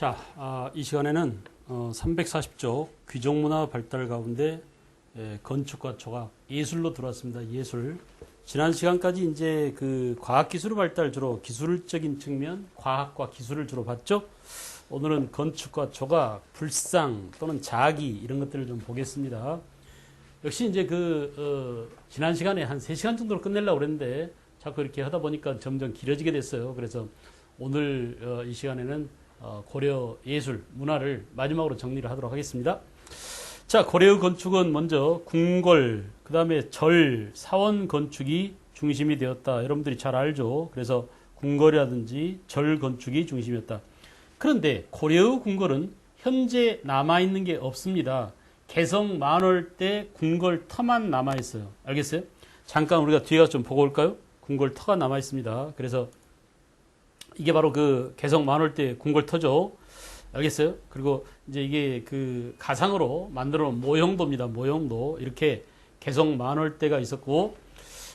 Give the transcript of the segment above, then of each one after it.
자, 이 시간에는 340조 귀족문화 발달 가운데 건축과 조각, 예술로 들어왔습니다. 예술. 지난 시간까지 이제 그 과학기술 발달 주로 기술적인 측면, 과학과 기술을 주로 봤죠. 오늘은 건축과 조각, 불상 또는 자기 이런 것들을 좀 보겠습니다. 역시 이제 지난 시간에 한 3시간 정도로 끝내려고 그랬는데 자꾸 이렇게 하다 보니까 점점 길어지게 됐어요. 그래서 오늘 이 시간에는 고려 예술, 문화를 마지막으로 정리를 하도록 하겠습니다. 자, 고려의 건축은 먼저 궁궐, 그 다음에 절, 사원 건축이 중심이 되었다. 여러분들이 잘 알죠. 그래서 궁궐이라든지 절 건축이 중심이었다. 그런데 고려의 궁궐은 현재 남아있는 게 없습니다. 개성 만월 때 궁궐 터만 남아있어요. 알겠어요? 잠깐 우리가 뒤에 가서 좀 보고 올까요? 궁궐 터가 남아있습니다. 그래서 이게 바로 그 개성 만월 때 궁궐 터죠. 알겠어요? 그리고 이제 이게 그 가상으로 만들어 놓은 모형도입니다. 모형도. 이렇게 개성 만월 때가 있었고,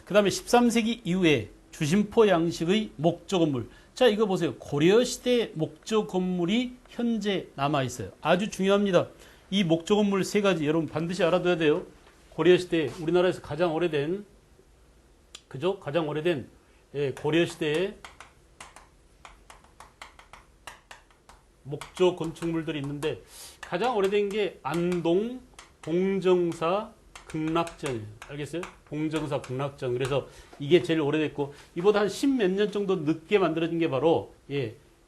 그 다음에 13세기 이후에 주심포 양식의 목조 건물. 자, 이거 보세요. 고려시대 목조 건물이 현재 남아있어요. 아주 중요합니다. 이 목조 건물 3가지 여러분 반드시 알아둬야 돼요. 고려시대, 우리나라에서 가장 오래된, 그죠? 가장 오래된 고려시대의 목조 건축물들이 있는데 가장 오래된 게 안동 봉정사 극락전이에요. 알겠어요? 봉정사 극락전. 그래서 이게 제일 오래됐고, 이보다 한 10몇 년 정도 늦게 만들어진 게 바로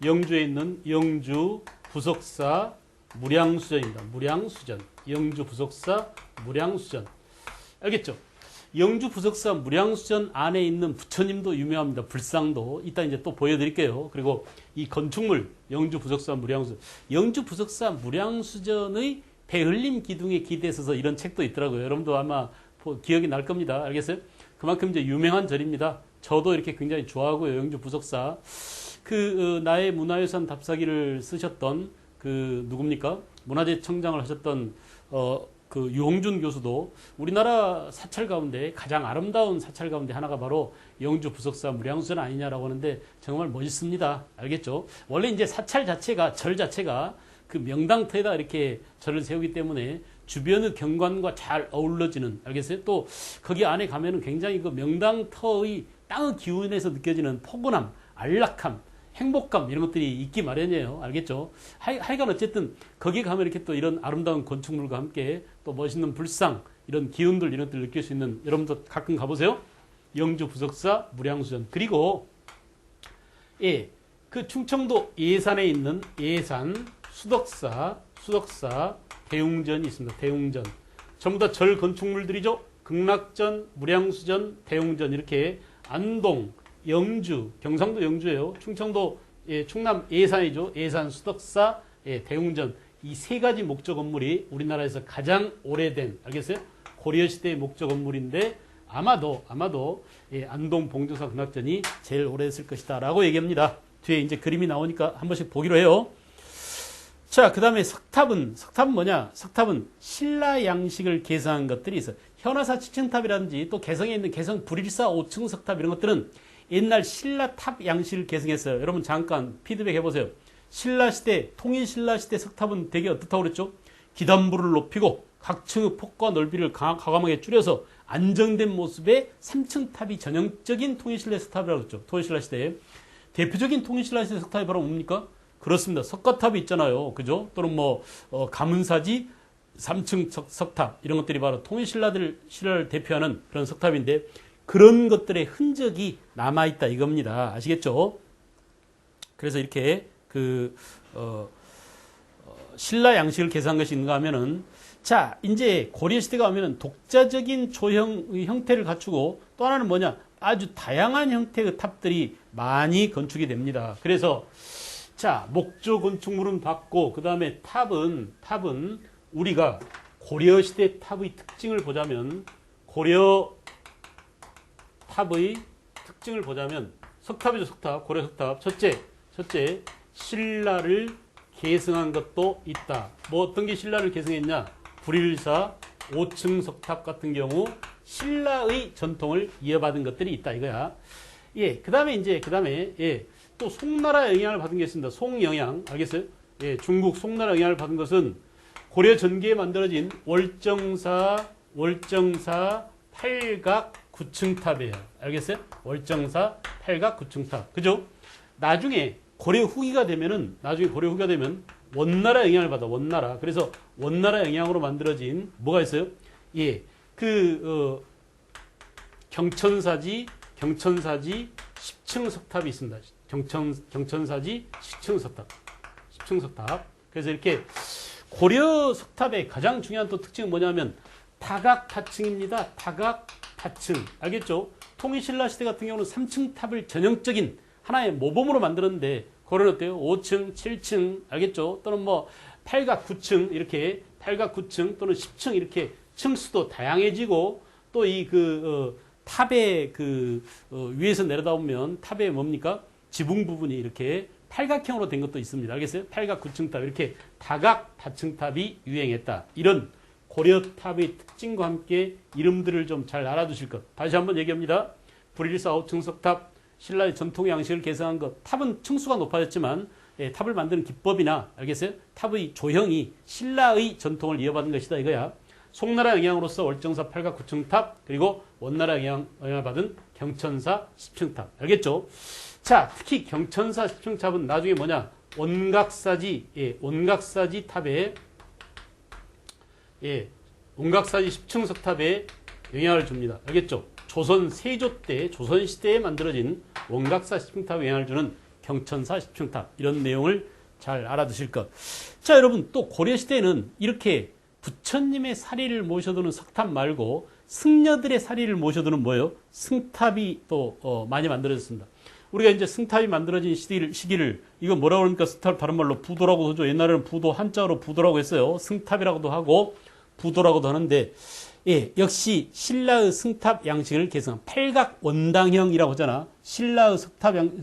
영주에 있는 영주 부석사 무량수전입니다. 무량수전. 영주 부석사 무량수전. 알겠죠? 영주 부석사 무량수전 안에 있는 부처님도 유명합니다. 불상도. 이따 이제 또 보여드릴게요. 그리고 이 건축물, 영주 부석사 무량수전. 영주 부석사 무량수전의 배흘림 기둥에 기대서서 이런 책도 있더라고요. 여러분도 아마 기억이 날 겁니다. 알겠어요? 그만큼 이제 유명한 절입니다. 저도 이렇게 굉장히 좋아하고요. 영주 부석사. 나의 문화유산 답사기를 쓰셨던 누굽니까? 문화재청장을 하셨던, 유홍준 교수도 우리나라 사찰 가운데 가장 아름다운 사찰 가운데 하나가 바로 영주 부석사 무량수전 아니냐라고 하는데 정말 멋있습니다. 알겠죠? 원래 이제 사찰 자체가, 절 자체가 그 명당터에다 이렇게 절을 세우기 때문에 주변의 경관과 잘 어우러지는, 알겠어요? 또 거기 안에 가면은 굉장히 그 명당터의 땅의 기운에서 느껴지는 포근함, 안락함, 행복감 이런 것들이 있기 마련이에요. 알겠죠? 하여간 어쨌든 거기 가면 이렇게 또 이런 아름다운 건축물과 함께 또 멋있는 불상, 이런 기운들 이런 것들을 느낄 수 있는, 여러분도 가끔 가보세요. 영주 부석사 무량수전. 그리고 그 충청도 예산에 있는 예산 수덕사 대웅전이 있습니다. 대웅전. 전부 다 절 건축물들이죠. 극락전, 무량수전, 대웅전. 이렇게 안동, 영주, 경상도 영주예요. 충청도 충남 예산이죠. 예산 수덕사, 대웅전. 이 3가지 목조 건물이 우리나라에서 가장 오래된, 알겠어요? 고려시대의 목조 건물인데 아마도 안동 봉정사 극락전이 제일 오래됐을 것이다 라고 얘기합니다. 뒤에 이제 그림이 나오니까 한 번씩 보기로 해요. 자, 그 다음에 석탑은 뭐냐? 석탑은 신라 양식을 계승한 것들이 있어요. 현화사 7층탑이라든지 또 개성에 있는 개성 불일사 5층 석탑 이런 것들은 옛날 신라 탑 양식을 계승했어요. 여러분 잠깐 피드백 해보세요. 신라시대, 통일신라시대 석탑은 되게 어떻다고 그랬죠? 기단부를 높이고 각층의 폭과 넓이를 과감하게 줄여서 안정된 모습의 3층 탑이 전형적인 통일신라 석탑이라고 했죠. 통일신라시대에. 대표적인 통일신라시대 석탑이 바로 뭡니까? 그렇습니다. 석가탑이 있잖아요. 그죠? 또는 가문사지 3층 석탑 이런 것들이 바로 통일신라를 대표하는 그런 석탑인데 그런 것들의 흔적이 남아있다 이겁니다. 아시겠죠? 그래서 이렇게 신라 양식을 계승한 것이 있는가 하면은, 자, 이제 고려시대가 오면은 독자적인 조형의 형태를 갖추고 또 하나는 뭐냐? 아주 다양한 형태의 탑들이 많이 건축이 됩니다. 그래서 자, 목조 건축물은 봤고, 그 다음에 탑은 우리가 고려시대 탑의 특징을 보자면, 석탑이죠, 석탑. 고려 석탑. 첫째, 신라를 계승한 것도 있다. 어떤 게 신라를 계승했냐? 불일사 5층 석탑 같은 경우 신라의 전통을 이어받은 것들이 있다 이거야. 그 다음에 또 송나라 영향을 받은 게 있습니다. 송영향. 알겠어요? 예, 중국 송나라 영향을 받은 것은 고려 전기에 만들어진 월정사 팔각 9층탑이에요. 알겠어요? 월정사 팔각 9층탑. 그죠? 나중에 고려 후기가 되면 원나라 영향을 받아. 원나라. 그래서 원나라 영향으로 만들어진 뭐가 있어요? 예. 경천사지 10층 석탑이 있습니다. 경천사지 10층 석탑. 그래서 이렇게 고려 석탑의 가장 중요한 또 특징은 뭐냐면 다각다층입니다. 다각다층. 알겠죠? 통일신라 시대 같은 경우는 3층 탑을 전형적인 하나의 모범으로 만들었는데 고려는 어때요? 5층, 7층. 알겠죠? 또는 뭐 8각 9층 이렇게 8각 9층 또는 10층 이렇게 층수도 다양해지고 또 이 탑의 위에서 내려다보면 탑에 뭡니까? 지붕 부분이 이렇게 팔각형으로 된 것도 있습니다. 알겠어요? 팔각 9층탑 이렇게 다각 다층탑이 유행했다. 이런 고려탑의 특징과 함께 이름들을 좀 잘 알아두실 것. 다시 한번 얘기합니다. 불일사 5층 석탑, 신라의 전통 양식을 개성한 것. 탑은 층수가 높아졌지만 탑을 만드는 기법이나 알겠어요? 탑의 조형이 신라의 전통을 이어받은 것이다 이거야. 송나라 영향으로서 월정사 팔각 9층탑 그리고 원나라 영향을 받은 경천사 10층탑. 알겠죠? 자, 특히 경천사 10층탑은 나중에 뭐냐? 온각사지 탑에 온각사지 10층 석탑에 영향을 줍니다. 알겠죠? 조선 세조 때, 조선시대에 만들어진 원각사 10층탑에 영향을 주는 경천사 10층탑. 이런 내용을 잘 알아두실 것. 자, 여러분, 또 고려시대에는 이렇게 부처님의 사리를 모셔두는 석탑 말고 승려들의 사리를 모셔두는 뭐예요? 승탑이 또 많이 만들어졌습니다. 우리가 이제 승탑이 만들어진 시기를 이거 뭐라고 그럽니까? 승탑 다른 말로 부도라고 하죠. 옛날에는 부도 한자로 부도라고 했어요. 승탑이라고도 하고 부도라고도 하는데 역시 신라의 승탑 양식을 개성한 팔각 원당형이라고 하잖아. 신라의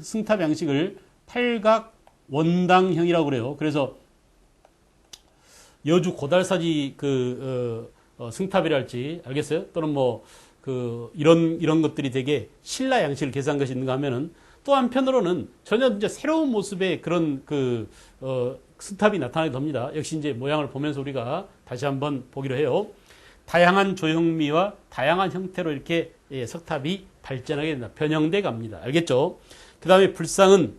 승탑 양식을 팔각 원당형이라고 그래요. 그래서 여주 고달사지 승탑이랄지 알겠어요? 또는 뭐 이런 것들이 되게 신라 양식을 개성한 것이 있는가 하면은 또 한편으로는 전혀 이제 새로운 모습의 그런 승탑이 나타나기도 합니다. 역시 이제 모양을 보면서 우리가 다시 한번 보기로 해요. 다양한 조형미와 다양한 형태로 이렇게 석탑이 발전하게 된다. 변형돼 갑니다. 알겠죠? 그 다음에 불상은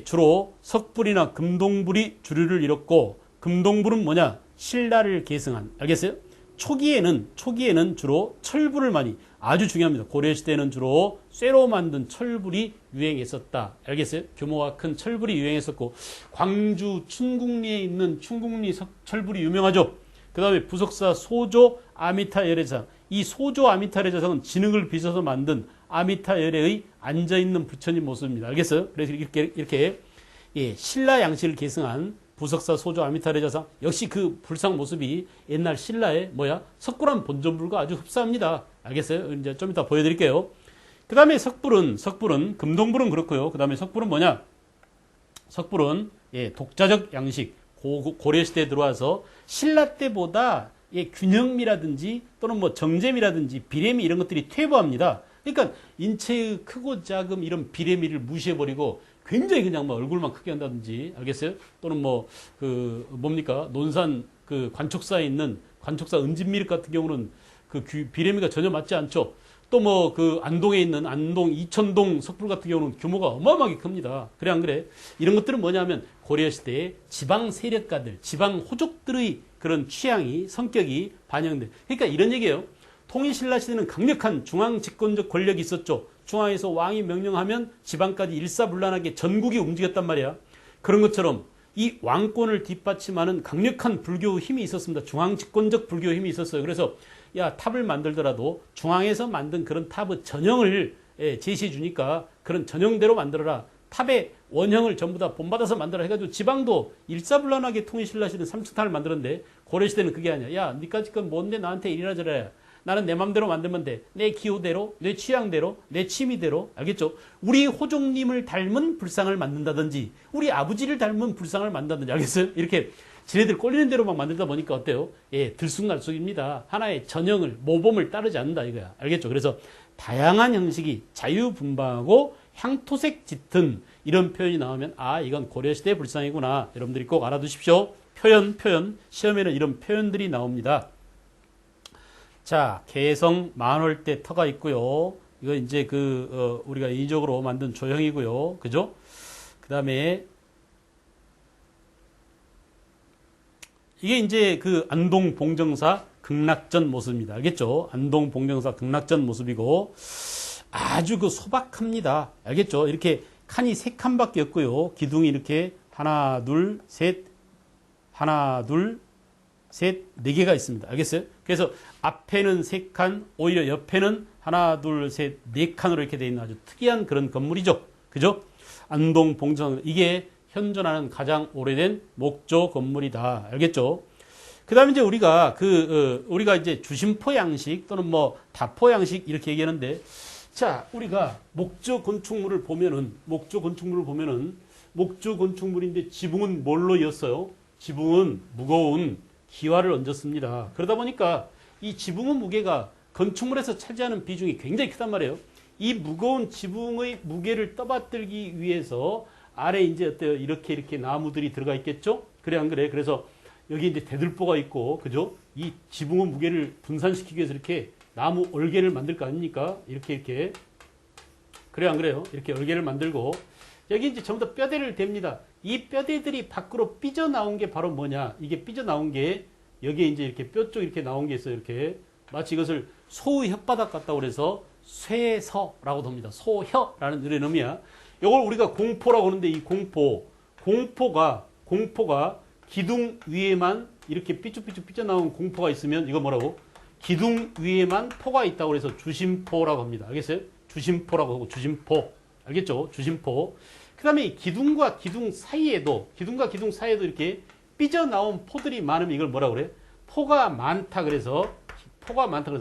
주로 석불이나 금동불이 주류를 이뤘고 금동불은 뭐냐? 신라를 계승한. 알겠어요? 초기에는 주로 철불을 많이 아주 중요합니다. 고려시대에는 주로 쇠로 만든 철불이 유행했었다. 알겠어요? 규모가 큰 철불이 유행했었고 광주 춘궁리에 있는 춘궁리 철불이 유명하죠. 그 다음에 부석사 소조 아미타 열애상. 이 소조 아미타 열애상은 진흙을 빚어서 만든 아미타 열애의 앉아있는 부처님 모습입니다. 알겠어요? 그래서 이렇게 신라 양식을 계승한 부석사 소조 아미타 열애상 역시 그 불상 모습이 옛날 신라의 석굴암 본전불과 아주 흡사합니다. 알겠어요? 이제 좀 이따 보여드릴게요. 그 다음에 석불은 금동불은 그렇고요. 그 다음에 석불은 뭐냐? 석불은 독자적 양식 고려시대에 들어와서 신라 때보다 균형미라든지 또는 뭐 정제미라든지 비례미 이런 것들이 퇴보합니다. 그러니까 인체의 크고 작은 이런 비례미를 무시해버리고 굉장히 그냥 뭐 얼굴만 크게 한다든지 알겠어요? 또는 뭡니까? 논산 관촉사에 있는 관촉사 은진미륵 같은 경우는 비례미가 전혀 맞지 않죠. 또 안동에 있는 안동 이천동 석불 같은 경우는 규모가 어마어마하게 큽니다. 그래 안 그래? 이런 것들은 뭐냐면 고려시대의 지방 세력가들, 지방 호족들의 그런 취향이 성격이 반영돼. 그러니까 이런 얘기예요. 통일신라 시대는 강력한 중앙 집권적 권력이 있었죠. 중앙에서 왕이 명령하면 지방까지 일사불란하게 전국이 움직였단 말이야. 그런 것처럼 이 왕권을 뒷받침하는 강력한 불교 힘이 있었습니다. 중앙 집권적 불교 힘이 있었어요. 그래서 탑을 만들더라도 중앙에서 만든 그런 탑의 전형을 제시해 주니까 그런 전형대로 만들어라. 탑의 원형을 전부 다 본받아서 만들어라 해가지고 지방도 일사불란하게 통일신라 시대는 3층탑을 만들었는데 고려시대는 그게 아니야. 니까짓 건 뭔데 나한테 이리라 저래야. 나는 내 맘대로 만들면 돼. 내 기호대로, 내 취향대로, 내 취미대로. 알겠죠? 우리 호종님을 닮은 불상을 만든다든지 우리 아버지를 닮은 불상을 만든다든지 알겠어요? 이렇게 지네들 꼴리는 대로 막 만들다 보니까 어때요? 들쑥날쑥입니다. 하나의 전형을 모범을 따르지 않는다 이거야. 알겠죠? 그래서 다양한 형식이 자유분방하고 향토색 짙은 이런 표현이 나오면 아 이건 고려시대 불상이구나. 여러분들이 꼭 알아두십시오. 표현. 시험에는 이런 표현들이 나옵니다. 자, 개성 만월대 터가 있고요. 이거 이제 우리가 인위적으로 만든 조형이고요. 그죠? 그 다음에 이게 이제 안동 봉정사 극락전 모습입니다. 알겠죠? 안동 봉정사 극락전 모습이고 아주 소박합니다. 알겠죠? 이렇게 칸이 3칸밖에 없고요. 기둥이 이렇게 하나, 둘, 셋, 4개가 있습니다. 알겠어요? 그래서 앞에는 3칸, 오히려 옆에는 하나, 둘, 셋, 4칸으로 이렇게 되어 있는 아주 특이한 그런 건물이죠. 그죠? 안동 봉정, 이게 현존하는 가장 오래된 목조 건물이다. 알겠죠? 그 다음에 이제 우리가 이제 주심포 양식 또는 뭐 다포 양식 이렇게 얘기하는데, 자, 우리가 목조 건축물을 보면은 목조 건축물인데 지붕은 뭘로 이었어요? 지붕은 무거운 기와를 얹었습니다. 그러다 보니까 이 지붕의 무게가 건축물에서 차지하는 비중이 굉장히 크단 말이에요. 이 무거운 지붕의 무게를 떠받들기 위해서 아래 이제 어때요? 이렇게 나무들이 들어가 있겠죠? 그래, 안 그래? 그래서 여기 이제 대들보가 있고, 그죠? 이 지붕의 무게를 분산시키기 위해서 이렇게 나무 얼개를 만들 거 아닙니까? 이렇게. 그래, 안 그래요? 이렇게 얼개를 만들고, 여기 이제 전부 다 뼈대를 댑니다. 이 뼈대들이 밖으로 삐져나온 게 바로 뭐냐? 이게 삐져나온 게, 여기에 이제 이렇게 뼈 쪽 이렇게 나온 게 있어요. 이렇게. 마치 이것을 소의 혓바닥 같다고 그래서 쇠서라고 합니다. 소혀라는 의미야. 이걸 우리가 공포라고 하는데 이 공포가 기둥 위에만 이렇게 삐쭉삐쭉 삐져나온 공포가 있으면 이거 뭐라고? 기둥 위에만 포가 있다고 해서 주심포라고 합니다. 알겠어요? 주심포라고 하고 주심포. 알겠죠? 주심포. 그 다음에 기둥과 기둥 사이에도 이렇게 삐져나온 포들이 많으면 이걸 뭐라고 그래? 포가 많다 그래서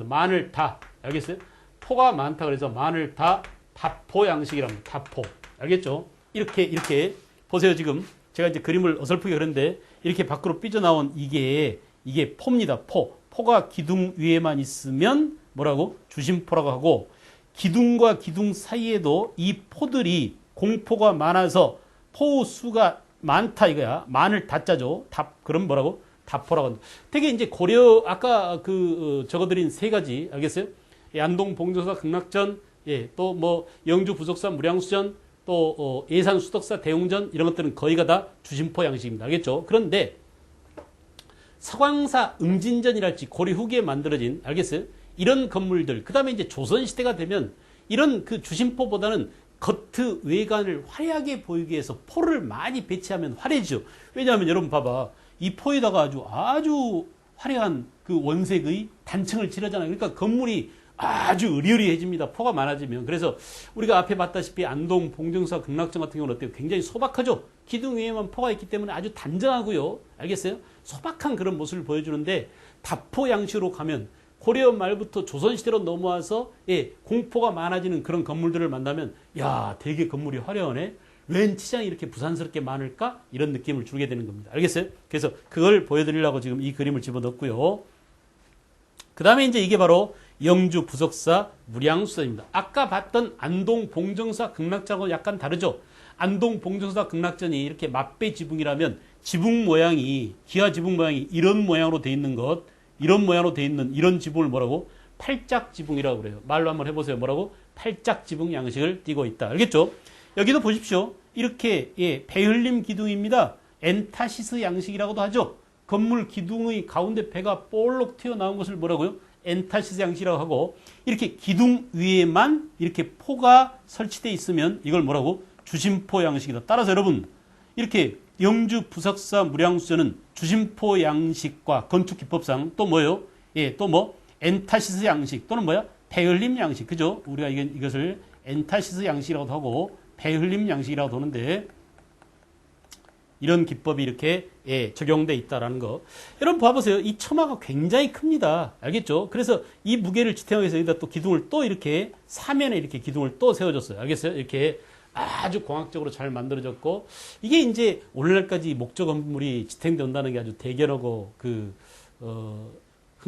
마늘다. 알겠어요? 포가 많다 그래서 마늘다 다포 양식이랍니다. 다포. 알겠죠? 이렇게 보세요. 지금 제가 이제 그림을 어설프게 그렸는데 이렇게 밖으로 삐져나온 이게 포입니다. 포가 기둥 위에만 있으면 뭐라고? 주심포라고 하고, 기둥과 기둥 사이에도 이 포들이 공포가 많아서 포 수가 많다 이거야. 많을 다짜죠. 그럼 뭐라고? 다포라고 합니다. 되게 이제 고려 아까 적어드린 3가지 알겠어요? 안동 봉정사 극락전, 또 뭐 영주 부석사 무량수전, 또 예산 수덕사 대웅전 이런 것들은 거의가 다 주심포 양식입니다. 알겠죠? 그런데 서광사 응진전이랄지 고려 후기에 만들어진 알겠어요? 이런 건물들, 그 다음에 이제 조선시대가 되면 이런 주심포보다는 겉 외관을 화려하게 보이기 위해서 포를 많이 배치하면 화려해지죠. 왜냐하면 여러분 봐봐. 이 포에다가 아주 화려한 원색의 단층을 칠하잖아요. 그러니까 건물이 아주 으리으리해집니다. 포가 많아지면. 그래서 우리가 앞에 봤다시피 안동 봉정사 극락전 같은 경우는 어때요? 굉장히 소박하죠. 기둥 위에만 포가 있기 때문에 아주 단정하고요. 알겠어요? 소박한 그런 모습을 보여주는데, 다포 양식으로 가면 고려 말부터 조선시대로 넘어와서 공포가 많아지는 그런 건물들을 만나면 야, 되게 건물이 화려하네. 웬 치장이 이렇게 부산스럽게 많을까? 이런 느낌을 주게 되는 겁니다. 알겠어요? 그래서 그걸 보여드리려고 지금 이 그림을 집어넣었고요. 그 다음에 이제 이게 바로 영주 부석사 무량수전입니다. 아까 봤던 안동 봉정사 극락전하고 약간 다르죠? 안동 봉정사 극락전이 이렇게 맞배 지붕이라면 지붕 모양이, 기와 지붕 모양이 이런 모양으로 돼 있는 것, 이런 모양으로 돼 있는 이런 지붕을 뭐라고? 팔짝 지붕이라고 그래요. 말로 한번 해보세요. 뭐라고? 팔짝 지붕 양식을 띠고 있다. 알겠죠? 여기도 보십시오. 이렇게 배흘림 기둥입니다. 엔타시스 양식이라고도 하죠. 건물 기둥의 가운데 배가 볼록 튀어나온 것을 뭐라고요? 엔타시스 양식이라고 하고, 이렇게 기둥 위에만 이렇게 포가 설치되어 있으면 이걸 뭐라고? 주심포 양식이다. 따라서 여러분, 이렇게 영주 부석사 무량수전은 주심포 양식과 건축 기법상 또 뭐요? 또 뭐? 엔타시스 양식 또는 뭐야? 배흘림 양식. 그죠? 우리가 이것을 엔타시스 양식이라고도 하고 배흘림 양식이라고 하는데, 이런 기법이 이렇게 적용돼 있다라는 거. 여러분 봐보세요. 이 처마가 굉장히 큽니다. 알겠죠? 그래서 이 무게를 지탱하기 위해서 여기다 또 기둥을 또 이렇게 사면에 이렇게 기둥을 또 세워줬어요. 알겠어요? 이렇게 아주 공학적으로 잘 만들어졌고, 이게 이제 오늘날까지 목조 건물이 지탱된다는 게 아주 대견하고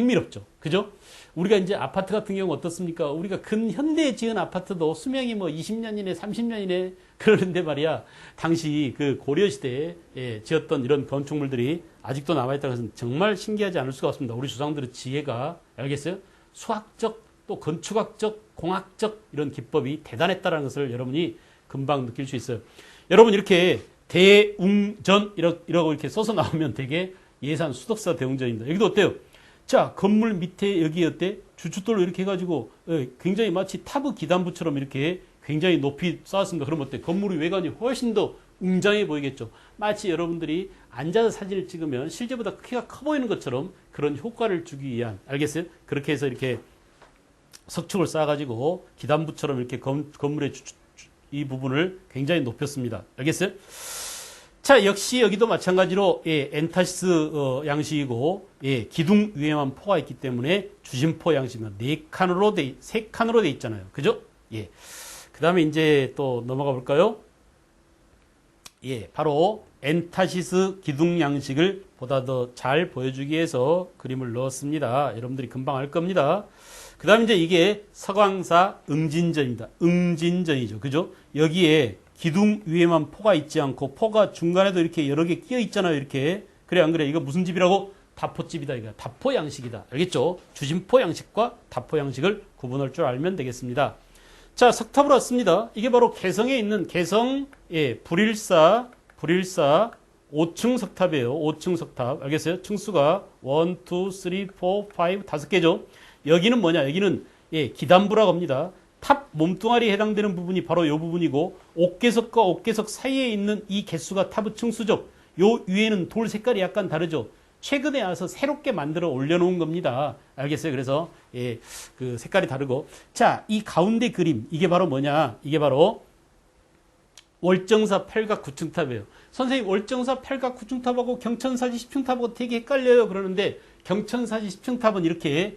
흥미롭죠. 그죠? 우리가 이제 아파트 같은 경우 어떻습니까? 우리가 근현대에 지은 아파트도 수명이 뭐 20년이네, 30년이네 그러는데 말이야. 당시 그 고려시대에 지었던 이런 건축물들이 아직도 남아있다는 것은 정말 신기하지 않을 수가 없습니다. 우리 조상들의 지혜가, 알겠어요? 수학적, 또 건축학적, 공학적 이런 기법이 대단했다는 것을 여러분이 금방 느낄 수 있어요. 여러분 이렇게 대웅전 이라고 이렇게 써서 나오면 되게 예산 수덕사 대웅전입니다. 여기도 어때요? 자, 건물 밑에 여기 어때? 주춧돌로 이렇게 해가지고 굉장히 마치 타브 기단부처럼 이렇게 굉장히 높이 쌓았습니다. 그럼 어때? 건물의 외관이 훨씬 더 웅장해 보이겠죠. 마치 여러분들이 앉아서 사진을 찍으면 실제보다 키가 커 보이는 것처럼 그런 효과를 주기 위한, 알겠어요? 그렇게 해서 이렇게 석축을 쌓아가지고 기단부처럼 이렇게 건물의 이 부분을 굉장히 높였습니다. 알겠어요? 자, 역시 여기도 마찬가지로 엔타시스 양식이고 기둥 위에만 포가 있기 때문에 주심포 양식입니다. 세 칸으로 돼 있잖아요. 그죠? 그 다음에 이제 또 넘어가 볼까요? 바로 엔타시스 기둥 양식을 보다 더 잘 보여주기 위해서 그림을 넣었습니다. 여러분들이 금방 알 겁니다. 그 다음에 이제 이게 서광사 응진전입니다. 응진전이죠. 그죠? 여기에 기둥 위에만 포가 있지 않고 포가 중간에도 이렇게 여러 개 끼어 있잖아요. 이렇게. 그래 안 그래? 이거 무슨 집이라고? 다포집이다. 이거 다포 양식이다. 알겠죠? 주심포 양식과 다포 양식을 구분할 줄 알면 되겠습니다. 자, 석탑으로 왔습니다. 이게 바로 개성에 있는 개성 불일사 5층 석탑이에요. 5층 석탑. 알겠어요? 층수가 1, 2, 3, 4, 5, 5개죠. 여기는 뭐냐? 여기는 기단부라고 합니다. 탑 몸뚱아리에 해당되는 부분이 바로 이 부분이고 옥계석과 옥계석 사이에 있는 이 개수가 탑의 층수죠. 요 위에는 돌 색깔이 약간 다르죠. 최근에 와서 새롭게 만들어 올려놓은 겁니다. 알겠어요? 그래서 그 색깔이 다르고 자, 이 가운데 그림 이게 바로 뭐냐? 이게 바로 월정사 팔각 구층탑이에요. 선생님 월정사 팔각 구층탑하고 경천사지 10층탑하고 되게 헷갈려요. 그러는데 경천사지 10층탑은 이렇게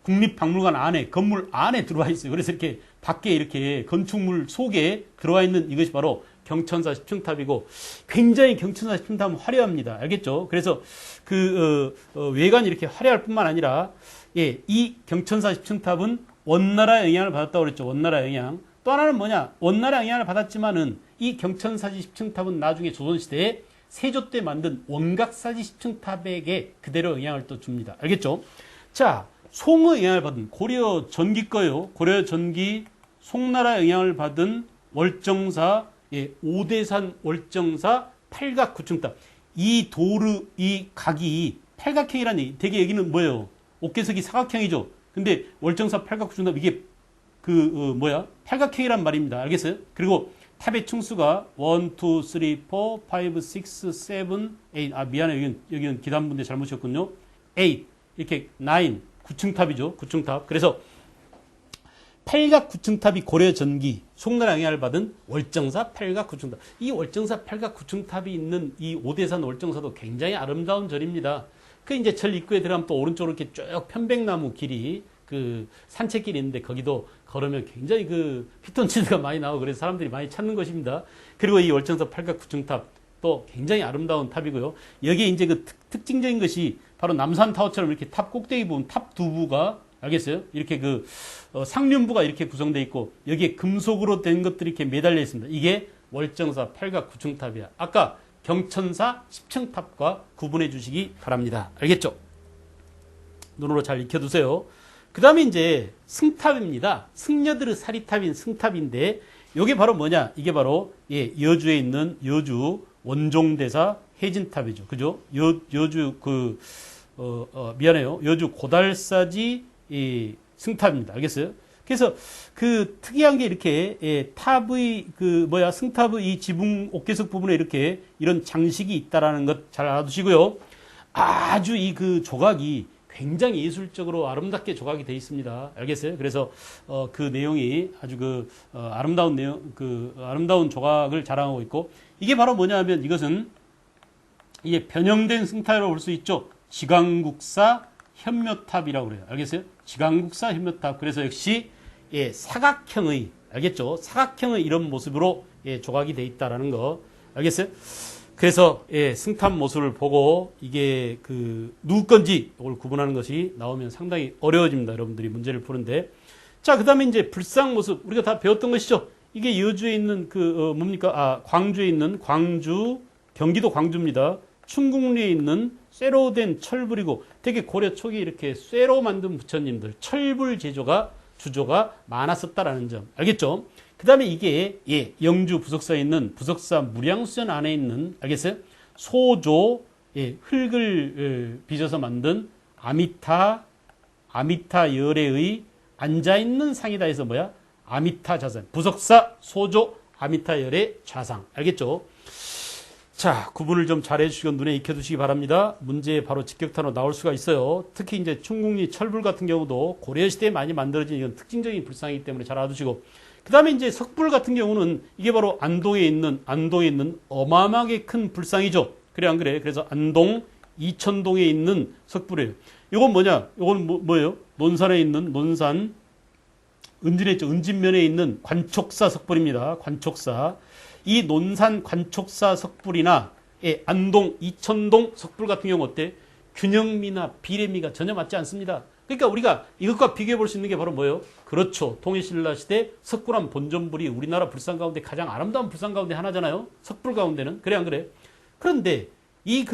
국립박물관 안에 건물 안에 들어와 있어요. 그래서 이렇게 밖에 이렇게 건축물 속에 들어와 있는 이것이 바로 경천사 10층탑이고 굉장히 경천사 10층탑은 화려합니다. 알겠죠? 그래서 그 외관이 이렇게 화려할 뿐만 아니라 이 경천사 10층탑은 원나라 영향을 받았다고 그랬죠. 원나라 영향. 또 하나는 뭐냐? 원나라 영향을 받았지만은 이 경천사지 10층탑은 나중에 조선시대에 세조 때 만든 원각사지 10층탑에게 그대로 영향을 또 줍니다. 알겠죠? 자, 송의 영향을 받은 고려 전기 거요. 고려 전기 송나라 영향을 받은 월정사 5대산 월정사 팔각 구층탑. 이 이 각이 팔각형이라는 얘기. 되게 여기는 뭐예요? 옥계석이 사각형이죠. 근데 월정사 팔각 구층탑 이게 팔각형이란 말입니다. 알겠어요? 그리고 탑의 층수가 1, 2, 3, 4, 5, 6, 7, 8. 아, 미안해. 여기는 기단부인데 잘못이었군요. 8. 이렇게 9. 9층탑이죠. 9층탑. 그래서 팔각 9층탑이 고려 전기 송나라 영향을 받은 월정사 팔각 9층탑. 이 월정사 팔각 9층탑이 있는 이 오대산 월정사도 굉장히 아름다운 절입니다. 그 이제 절 입구에 들어가면 또 오른쪽으로 이렇게 쭉 편백나무 길이 그 산책길이 있는데 거기도 걸으면 굉장히 그 피톤치드가 많이 나오고 그래서 사람들이 많이 찾는 것입니다. 그리고 이 월정사 팔각 9층탑 또 굉장히 아름다운 탑이고요. 여기에 이제 그 특징적인 것이 바로 남산타워처럼 이렇게 탑 꼭대기 부분, 탑 두부가 알겠어요? 이렇게 그 상륜부가 이렇게 구성되어 있고 여기에 금속으로 된 것들이 이렇게 매달려 있습니다. 이게 월정사 팔각 9층탑이야. 아까 경천사 10층탑과 구분해 주시기 바랍니다. 알겠죠? 눈으로 잘 익혀두세요. 그 다음에 이제 승탑입니다. 승려들의 사리탑인 승탑인데 이게 바로 뭐냐? 이게 바로 여주에 있는 여주 원종대사 해진탑이죠. 그죠? 여주 미안해요. 여주 고달사지 승탑입니다. 알겠어요? 그래서 그 특이한 게 이렇게 탑의 승탑의 이 지붕 옥계석 부분에 이렇게 이런 장식이 있다라는 것 잘 알아두시고요. 아주 이 그 조각이 굉장히 예술적으로 아름답게 조각이 되어 있습니다. 알겠어요? 그래서 그 내용이 아주 아름다운 조각을 자랑하고 있고 이게 바로 뭐냐면 이것은 이게 변형된 승탑이라고 볼 수 있죠. 지광국사 현묘탑이라고 그래요. 알겠어요? 지광국사 현묘탑. 그래서 역시 사각형의 알겠죠? 사각형의 이런 모습으로 조각이 되어 있다라는 거 알겠어요? 그래서 예, 승탑 모습을 보고 이게 그 누구 건지 이걸 구분하는 것이 나오면 상당히 어려워집니다. 여러분들이 문제를 푸는데. 자, 그다음에 이제 불상 모습 우리가 다 배웠던 것이죠. 이게 여주에 있는 그 뭡니까? 아, 광주에 있는 광주 경기도 광주입니다. 충국리에 있는 쇠로 된 철불이고 되게 고려 초기 이렇게 쇠로 만든 부처님들 철불 제조가 주조가 많았었다라는 점 알겠죠? 그 다음에 이게 예, 영주 부석사에 있는 부석사 무량수전 안에 있는 알겠어요? 소조 예, 흙을 빚어서 만든 아미타 열애의 앉아있는 상이다 해서 뭐야? 아미타 자상 부석사 소조 아미타 열애 좌상 알겠죠? 자, 구분을 좀 잘 해주시고 눈에 익혀두시기 바랍니다. 문제에 바로 직격탄으로 나올 수가 있어요. 특히 이제 충국리 철불 같은 경우도 고려시대에 많이 만들어진 이건 특징적인 불상이기 때문에 잘 알아두시고 그 다음에 이제 석불 같은 경우는 이게 바로 안동에 있는 어마어마하게 큰 불상이죠. 그래 안 그래? 그래서 안동 이천동에 있는 석불이에요. 이건 뭐냐? 이건 뭐예요? 논산에 있는 논산 은진에 있죠. 은진면에 있는 관촉사 석불입니다. 관촉사. 이 논산 관촉사 석불이나 예, 안동 이천동 석불 같은 경우 어때? 균형미나 비례미가 전혀 맞지 않습니다. 그러니까 우리가 이것과 비교해 볼 수 있는 게 바로 뭐예요? 그렇죠. 통일신라 시대 석굴암 본전불이 우리나라 불상 가운데 가장 아름다운 불상 가운데 하나잖아요. 석불 가운데는. 그래 안 그래? 그런데 이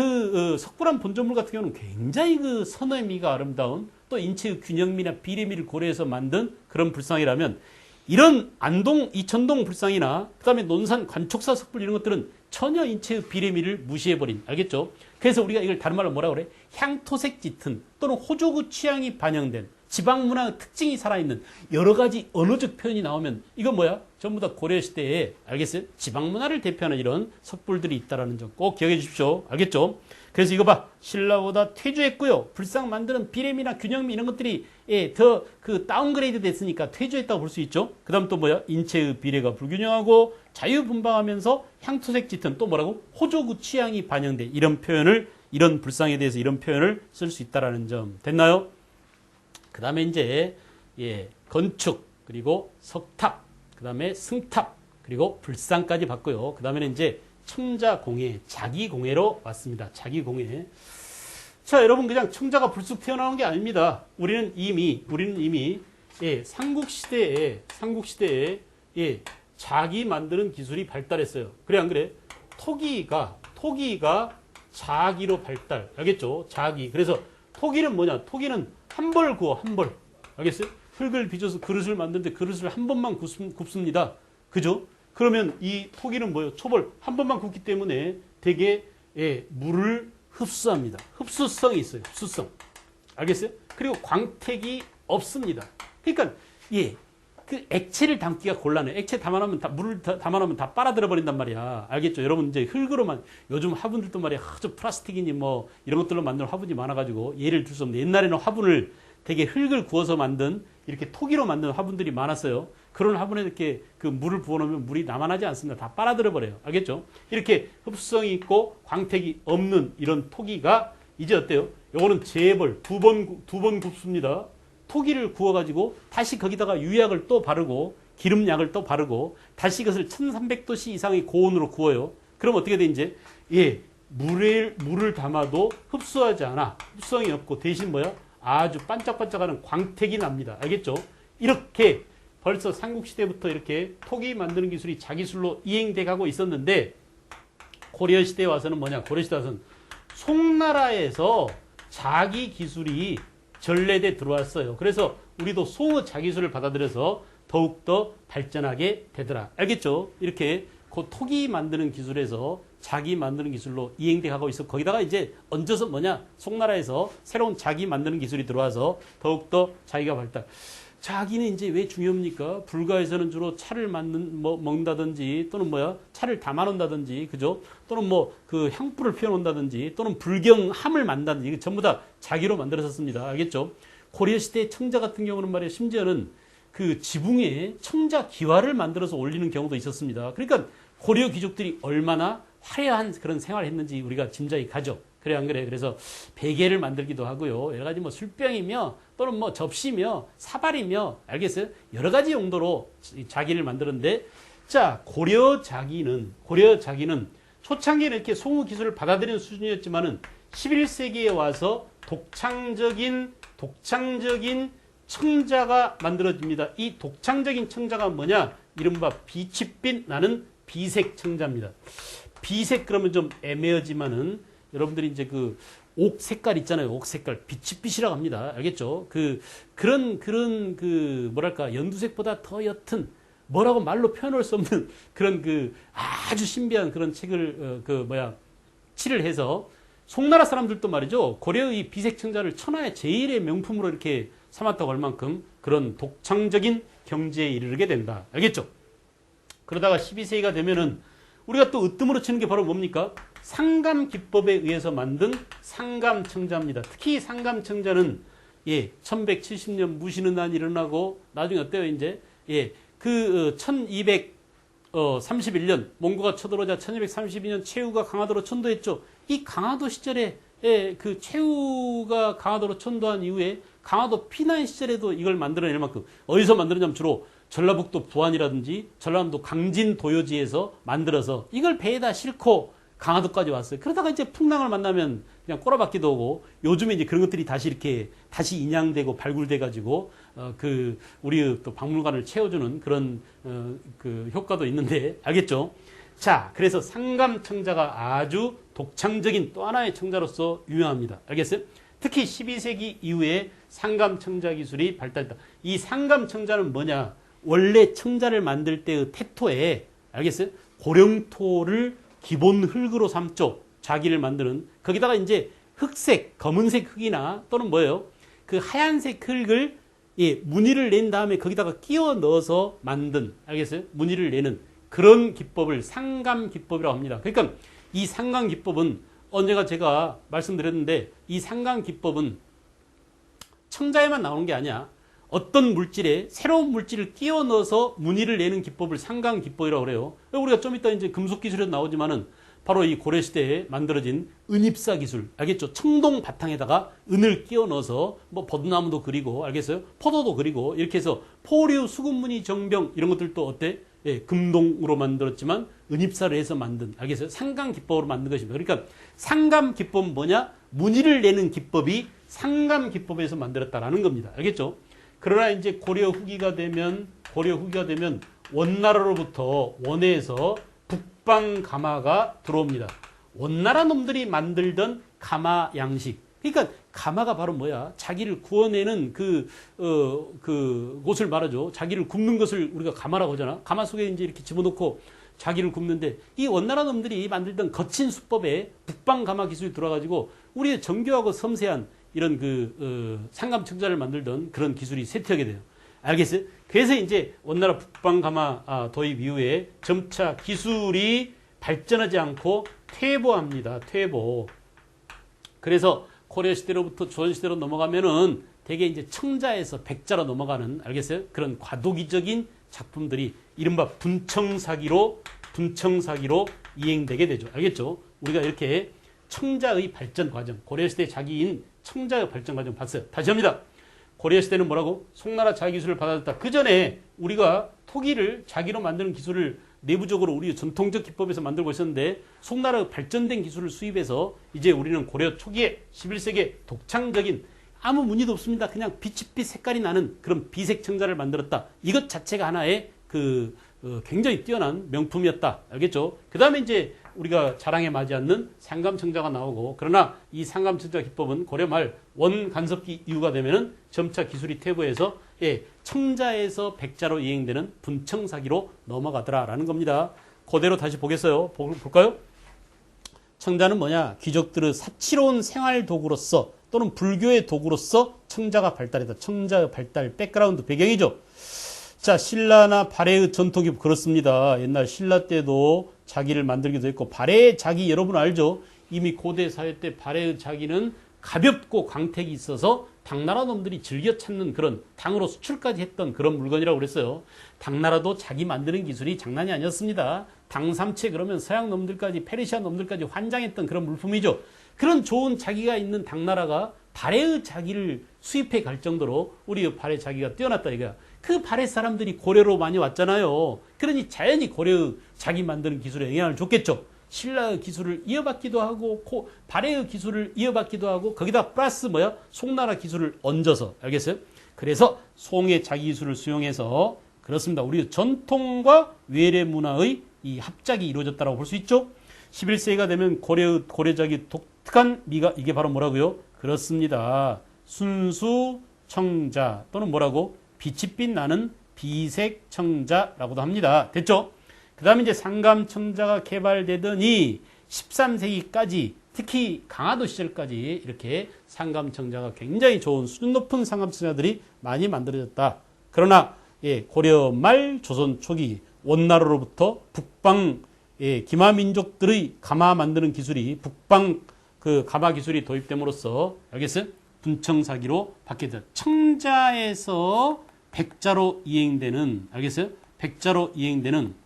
석굴암 본전불 같은 경우는 굉장히 그 선의 미가 아름다운 또 인체의 균형미나 비례미를 고려해서 만든 그런 불상이라면 이런 안동 이천동 불상이나 그다음에 논산 관촉사 석불 이런 것들은 전혀 인체의 비례미를 무시해버린 알겠죠? 그래서 우리가 이걸 다른 말로 뭐라고 그래? 향토색 짙은 또는 호조구 취향이 반영된 지방문화의 특징이 살아있는 여러 가지 언어적 표현이 나오면 이건 뭐야? 전부 다 고려시대에 알겠어요? 지방문화를 대표하는 이런 석불들이 있다는 점 꼭 기억해 주십시오. 알겠죠? 그래서 이거 봐. 신라보다 퇴주했고요. 불상 만드는 비례미나 균형미 이런 것들이 예, 더 그 다운그레이드 됐으니까 퇴주했다고 볼 수 있죠. 그 다음 또 뭐야? 인체의 비례가 불균형하고 자유분방하면서 향토색 짙은 또 뭐라고? 호조구 취향이 반영된 이런 표현을 이런 불상에 대해서 이런 표현을 쓸 수 있다라는 점 됐나요? 그 다음에 이제 예, 건축 그리고 석탑 그 다음에 승탑 그리고 불상까지 봤고요. 그 다음에는 이제 청자공예, 자기공예로 왔습니다. 자기공예. 자, 여러분 그냥 청자가 불쑥 튀어나온 게 아닙니다. 우리는 이미 예, 삼국시대에 예, 자기 만드는 기술이 발달했어요. 그래 안 그래? 토기가 자기로 발달. 알겠죠? 자기. 그래서 토기는 뭐냐? 토기는 한 벌 구워, 한 벌. 알겠어요? 흙을 빚어서 그릇을 만드는데 그릇을 한 번만 굽습니다. 그죠? 그러면 이 토기는 뭐예요? 초벌 한 번만 굽기 때문에 되게 예, 물을 흡수합니다. 흡수성이 있어요. 흡수성. 알겠어요? 그리고 광택이 없습니다. 그러니까 예, 그 액체를 담기가 곤란해. 액체 담아놓으면 물을 담아놓으면 다 빨아들여 버린단 말이야. 알겠죠? 여러분 이제 흙으로만 요즘 화분들도 말이야. 아주 플라스틱이니 뭐 이런 것들로 만든 화분이 많아가지고 예를 들 수 없는데 옛날에는 화분을 되게 흙을 구워서 만든 이렇게 토기로 만든 화분들이 많았어요. 그런 화분에 이렇게 그 물을 부어놓으면 물이 남아나지 않습니다. 다 빨아들여 버려요. 알겠죠? 이렇게 흡수성이 있고 광택이 없는 이런 토기가 이제 어때요? 요거는 재벌 두 번 굽습니다. 토기를 구워가지고 다시 거기다가 유약을 또 바르고 기름약을 또 바르고 다시 이것을 1300도씨 이상의 고온으로 구워요. 그럼 어떻게 돼 이제? 예, 물을 담아도 흡수하지 않아. 흡수성이 없고 대신 뭐야? 아주 반짝반짝하는 광택이 납니다. 알겠죠? 이렇게 벌써 삼국시대부터 이렇게 토기 만드는 기술이 자기술로 이행돼 가고 있었는데 고려시대에 와서는 뭐냐? 고려시대에 와서는 송나라에서 자기 기술이 전래돼 들어왔어요. 그래서 우리도 송의 자기술을 받아들여서 더욱더 발전하게 되더라. 알겠죠? 이렇게 그 토기 만드는 기술에서 자기 만드는 기술로 이행돼 가고 있어. 거기다가 이제 얹어서 뭐냐? 송나라에서 새로운 자기 만드는 기술이 들어와서 더욱더 자기가 발달. 자기는 이제 왜 중요합니까? 불가에서는 주로 차를 먹는다든지 또는 뭐야? 차를 담아놓는다든지 그죠? 또는 뭐 그 향불을 피워놓는다든지 또는 불경함을 만든다든지 이게 전부 다 자기로 만들어졌습니다. 알겠죠? 고려시대 청자 같은 경우는 말이야 심지어는 그 지붕에 청자 기와를 만들어서 올리는 경우도 있었습니다. 그러니까 고려 귀족들이 얼마나 화려한 그런 생활을 했는지 우리가 짐작이 가죠. 그래 안 그래? 그래서 베개를 만들기도 하고요. 여러 가지 뭐 술병이며 또는 뭐 접시며 사발이며 알겠어요? 여러 가지 용도로 자기를 만드는데 자 고려 자기는 초창기에는 이렇게 송우 기술을 받아들이는 수준이었지만은 11세기에 와서 독창적인 청자가 만들어집니다. 이 독창적인 청자가 뭐냐? 이른바 빛이 나는 비색 청자입니다. 비색 그러면 좀 애매하지만은 여러분들이 이제 그 옥 색깔 있잖아요. 옥 색깔 빛이라고 합니다. 알겠죠? 그런 뭐랄까 연두색보다 더 옅은 뭐라고 말로 표현할 수 없는 그런 아주 신비한 그런 책을 칠을 해서 송나라 사람들도 말이죠. 고려의 비색 청자를 천하의 제일의 명품으로 이렇게 삼았다고 할 만큼 그런 독창적인 경지에 이르게 된다. 알겠죠? 그러다가 12세기가 되면은 우리가 또 으뜸으로 치는 게 바로 뭡니까? 상감기법에 의해서 만든 상감청자입니다. 특히 상감청자는 1170년 무시는 난 일어나고 나중에 어때요? 이제 1231년 몽고가 쳐들어오자 1232년 최후가 강화도로 천도했죠. 이 강화도 시절에 그 최후가 강화도로 천도한 이후에 강화도 피난 시절에도 이걸 만들어낼 만큼 어디서 만들었냐면 주로 전라북도 부안이라든지 전라남도 강진 도요지에서 만들어서 이걸 배에다 싣고 강화도까지 왔어요. 그러다가 이제 풍랑을 만나면 그냥 꼬라박기도 하고 요즘에 이제 그런 것들이 다시 인양되고 발굴돼 가지고 우리 또 박물관을 채워주는 그런 그 효과도 있는데 알겠죠? 자, 그래서 상감청자가 아주 독창적인 또 하나의 청자로서 유명합니다. 알겠어요? 특히 12세기 이후에 상감청자 기술이 발달했다. 이 상감청자는 뭐냐? 원래 청자를 만들 때의 태토에 알겠어요? 고령토를 기본 흙으로 삼죠. 자기를 만드는 거기다가 이제 흑색, 검은색 흙이나 또는 뭐예요? 그 하얀색 흙을 무늬를 낸 다음에 거기다가 끼워 넣어서 만든 알겠어요? 무늬를 내는 그런 기법을 상감 기법이라고 합니다. 그러니까 이 상감 기법은 언제가 제가 말씀드렸는데 이 상감 기법은 청자에만 나오는 게 아니야. 어떤 물질에 새로운 물질을 끼워 넣어서 무늬를 내는 기법을 상감 기법이라고 그래요. 우리가 좀 이따 이제 금속 기술에도 나오지만은 바로 이 고려 시대에 만들어진 은입사 기술, 알겠죠? 청동 바탕에다가 은을 끼워 넣어서 뭐 버드나무도 그리고, 알겠어요? 포도도 그리고 이렇게 해서 포류, 수금무늬, 정병 이런 것들도 어때? 금동으로 만들었지만 은입사를 해서 만든, 알겠어요? 상감 기법으로 만든 것입니다. 그러니까 상감 기법은 뭐냐? 무늬를 내는 기법이 상감 기법에서 만들었다라는 겁니다. 알겠죠? 그러나 이제 고려 후기가 되면 원나라로부터 원해에서 북방 가마가 들어옵니다. 원나라 놈들이 만들던 가마 양식. 그러니까 가마가 바로 뭐야? 자기를 구워내는 곳을 말하죠. 자기를 굽는 것을 우리가 가마라고 하잖아. 가마 속에 이제 이렇게 집어넣고 자기를 굽는데 이 원나라 놈들이 만들던 거친 수법에 북방 가마 기술이 들어가지고 우리의 정교하고 섬세한 이런 상감청자를 만들던 그런 기술이 쇠퇴하게 돼요. 알겠어요? 그래서 이제 원나라 북방 가마 도입 이후에 점차 기술이 발전하지 않고 퇴보합니다. 퇴보. 그래서 고려 시대로부터 조선 시대로 넘어가면은 대개 이제 청자에서 백자로 넘어가는 알겠어요? 그런 과도기적인 작품들이 이른바 분청사기로 이행되게 되죠. 알겠죠? 우리가 이렇게 청자의 발전 과정, 고려시대 자기인 청자의 발전 과정 봤어요. 다시 합니다. 고려시대는 뭐라고? 송나라 자기 기술을 받아들였다. 그 전에 우리가 토기를 자기로 만드는 기술을 내부적으로 우리 전통적 기법에서 만들고 있었는데 송나라 발전된 기술을 수입해서 이제 우리는 고려 초기에 11세기에 독창적인 아무 무늬도 없습니다. 그냥 빛이 색깔이 나는 그런 비색 청자를 만들었다. 이것 자체가 하나의 굉장히 뛰어난 명품이었다. 알겠죠? 그 다음에 이제 우리가 자랑에 맞지 않는 상감청자가 나오고 그러나 이 상감청자 기법은 고려 말 원간섭기 이후가 되면은 점차 기술이 퇴보해서 청자에서 백자로 이행되는 분청사기로 넘어가더라라는 겁니다. 그대로 다시 보겠어요. 볼까요? 청자는 뭐냐? 귀족들의 사치로운 생활 도구로서 또는 불교의 도구로서 청자가 발달했다. 청자의 발달 백그라운드 배경이죠. 자, 신라나 발해의 전통이 그렇습니다. 옛날 신라 때도 자기를 만들기도 했고 발해의 자기 여러분 알죠? 이미 고대 사회 때 발해의 자기는 가볍고 광택이 있어서 당나라 놈들이 즐겨 찾는 그런 당으로 수출까지 했던 그런 물건이라고 그랬어요. 당나라도 자기 만드는 기술이 장난이 아니었습니다. 당삼채 그러면 서양 놈들까지 페르시아 놈들까지 환장했던 그런 물품이죠. 그런 좋은 자기가 있는 당나라가 발해의 자기를 수입해 갈 정도로 우리 발해 자기가 뛰어났다 이거야. 그 발해 사람들이 고려로 많이 왔잖아요. 그러니 자연히 고려의 자기 만드는 기술에 영향을 줬겠죠. 신라의 기술을 이어받기도 하고 발해의 기술을 이어받기도 하고 거기다 플러스 뭐야? 송나라 기술을 얹어서 알겠어요? 그래서 송의 자기 기술을 수용해서 그렇습니다. 우리 전통과 외래 문화의 이 합작이 이루어졌다고 볼 수 있죠. 11세기가 되면 고려적이 독특한 미가 이게 바로 뭐라고요? 그렇습니다. 순수 청자 또는 뭐라고? 빛이 나는 비색 청자라고도 합니다. 됐죠? 그 다음에 이제 상감 청자가 개발되더니 13세기까지 특히 강화도 시절까지 이렇게 상감 청자가 굉장히 좋은 수준 높은 상감 청자들이 많이 만들어졌다. 그러나 고려 말 조선 초기 원나라로부터 북방 기마민족들의 가마 만드는 기술이 북방 그 가마 기술이 도입됨으로써 알겠어요? 분청사기로 바뀌었다. 청자에서 백자로 이행되는 알겠어요? 백자로 이행되는